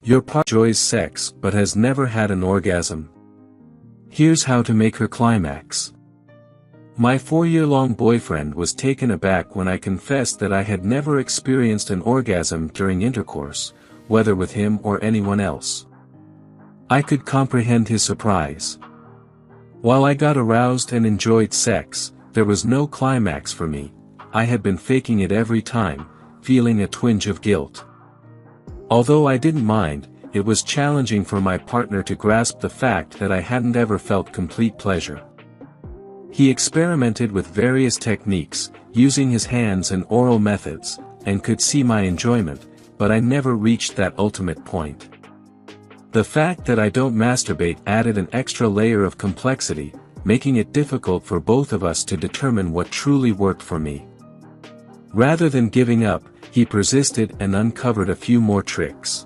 Your partner enjoys sex but has never had an orgasm. Here's how to make her climax. My 4-year-long boyfriend was taken aback when I confessed that I had never experienced an orgasm during intercourse, whether with him or anyone else. I could comprehend his surprise. While I got aroused and enjoyed sex, there was no climax for me. I had been faking it every time, feeling a twinge of guilt. Although I didn't mind, it was challenging for my partner to grasp the fact that I hadn't ever felt complete pleasure. He experimented with various techniques, using his hands and oral methods, and could see my enjoyment, but I never reached that ultimate point. The fact that I don't masturbate added an extra layer of complexity, making it difficult for both of us to determine what truly worked for me. Rather than giving up, he persisted and uncovered a few more tricks.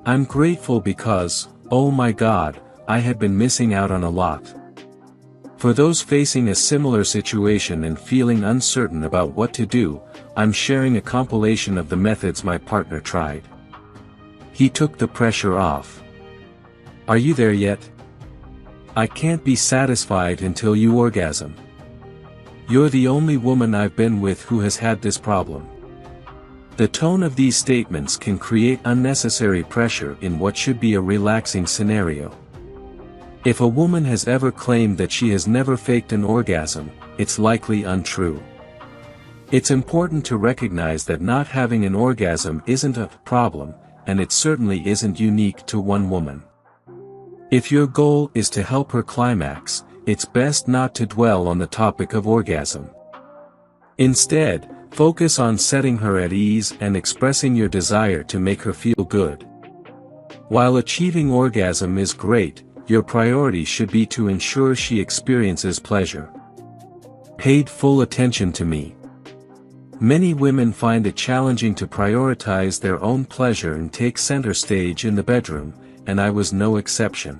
I'm grateful because, oh my God, I had been missing out on a lot. For those facing a similar situation and feeling uncertain about what to do, I'm sharing a compilation of the methods my partner tried. He took the pressure off. Are you there yet? I can't be satisfied until you orgasm. You're the only woman I've been with who has had this problem. The tone of these statements can create unnecessary pressure in what should be a relaxing scenario. If a woman has ever claimed that she has never faked an orgasm, it's likely untrue. It's important to recognize that not having an orgasm isn't a problem, and it certainly isn't unique to one woman. If your goal is to help her climax, it's best not to dwell on the topic of orgasm. Instead, focus on setting her at ease and expressing your desire to make her feel good. While achieving orgasm is great, your priority should be to ensure she experiences pleasure. Paid full attention to me. Many women find it challenging to prioritize their own pleasure and take center stage in the bedroom, and I was no exception.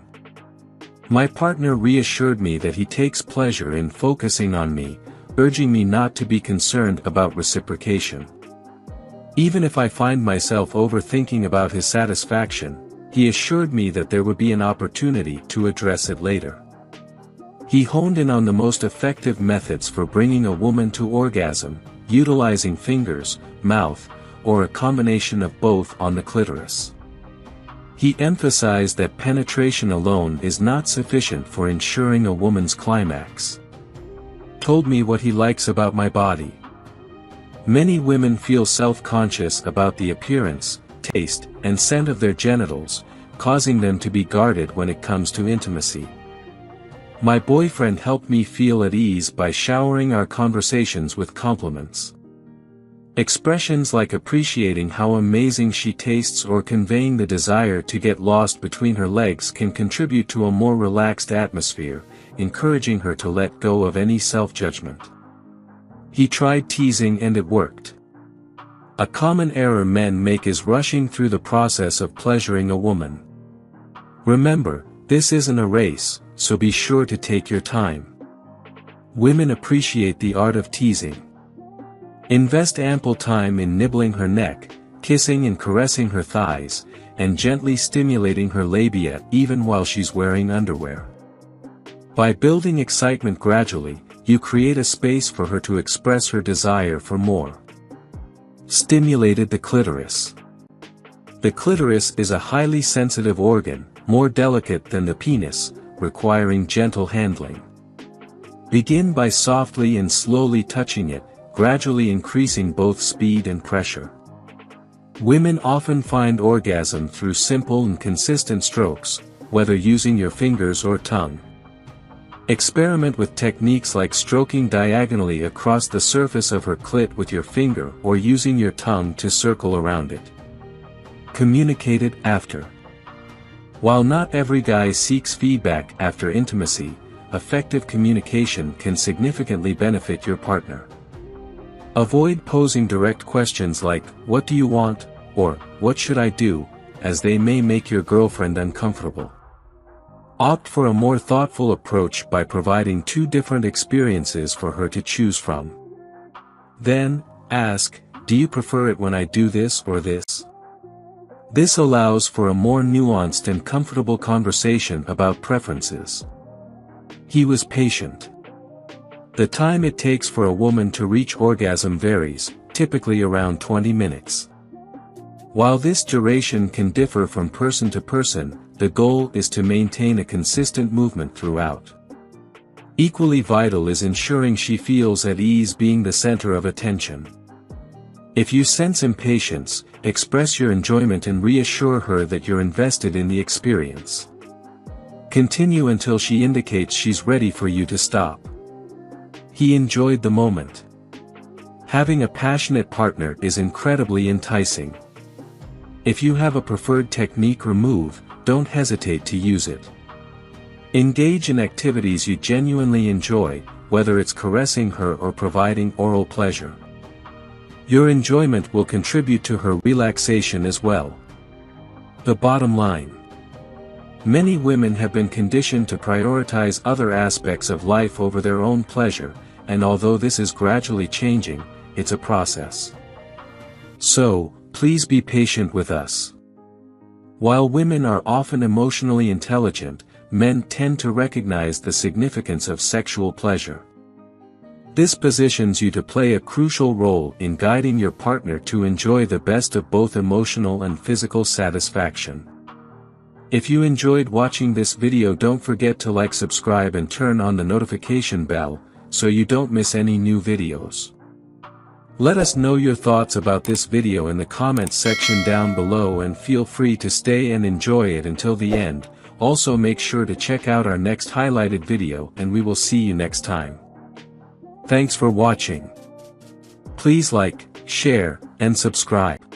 My partner reassured me that he takes pleasure in focusing on me, urging me not to be concerned about reciprocation. Even if I find myself overthinking about his satisfaction, he assured me that there would be an opportunity to address it later. He honed in on the most effective methods for bringing a woman to orgasm, utilizing fingers, mouth, or a combination of both on the clitoris. He emphasized that penetration alone is not sufficient for ensuring a woman's climax. Told me what he likes about my body. Many women feel self-conscious about the appearance, taste, and scent of their genitals, causing them to be guarded when it comes to intimacy. My boyfriend helped me feel at ease by showering our conversations with compliments. Expressions like appreciating how amazing she tastes or conveying the desire to get lost between her legs can contribute to a more relaxed atmosphere, encouraging her to let go of any self-judgment. He tried teasing and it worked. A common error men make is rushing through the process of pleasuring a woman. Remember, this isn't a race, so be sure to take your time. Women appreciate the art of teasing. Invest ample time in nibbling her neck, kissing and caressing her thighs, and gently stimulating her labia even while she's wearing underwear. By building excitement gradually, you create a space for her to express her desire for more. Stimulated the clitoris. The clitoris is a highly sensitive organ, more delicate than the penis, requiring gentle handling. Begin by softly and slowly touching it, gradually increasing both speed and pressure. Women often find orgasm through simple and consistent strokes, whether using your fingers or tongue. Experiment with techniques like stroking diagonally across the surface of her clit with your finger or using your tongue to circle around it. Communicate it after. While not every guy seeks feedback after intimacy, effective communication can significantly benefit your partner. Avoid posing direct questions like, "What do you want?" or "What should I do?" as they may make your girlfriend uncomfortable. Opt for a more thoughtful approach by providing two different experiences for her to choose from. Then, ask, "Do you prefer it when I do this or this?" This allows for a more nuanced and comfortable conversation about preferences. He was patient. The time it takes for a woman to reach orgasm varies, typically around 20 minutes. While this duration can differ from person to person, the goal is to maintain a consistent movement throughout. Equally vital is ensuring she feels at ease being the center of attention. If you sense impatience, express your enjoyment and reassure her that you're invested in the experience. Continue until she indicates she's ready for you to stop. He enjoyed the moment. Having a passionate partner is incredibly enticing. If you have a preferred technique or move, don't hesitate to use it. Engage in activities you genuinely enjoy, whether it's caressing her or providing oral pleasure. Your enjoyment will contribute to her relaxation as well. The bottom line. Many women have been conditioned to prioritize other aspects of life over their own pleasure, and although this is gradually changing, it's a process. So, please be patient with us. While women are often emotionally intelligent, men tend to recognize the significance of sexual pleasure. This positions you to play a crucial role in guiding your partner to enjoy the best of both emotional and physical satisfaction. If you enjoyed watching this video, don't forget to like, subscribe and turn on the notification bell, so you don't miss any new videos. Let us know your thoughts about this video in the comments section down below, and feel free to stay and enjoy it until the end. Also make sure to check out our next highlighted video, and we will see you next time. Thanks for watching. Please like, share, and subscribe.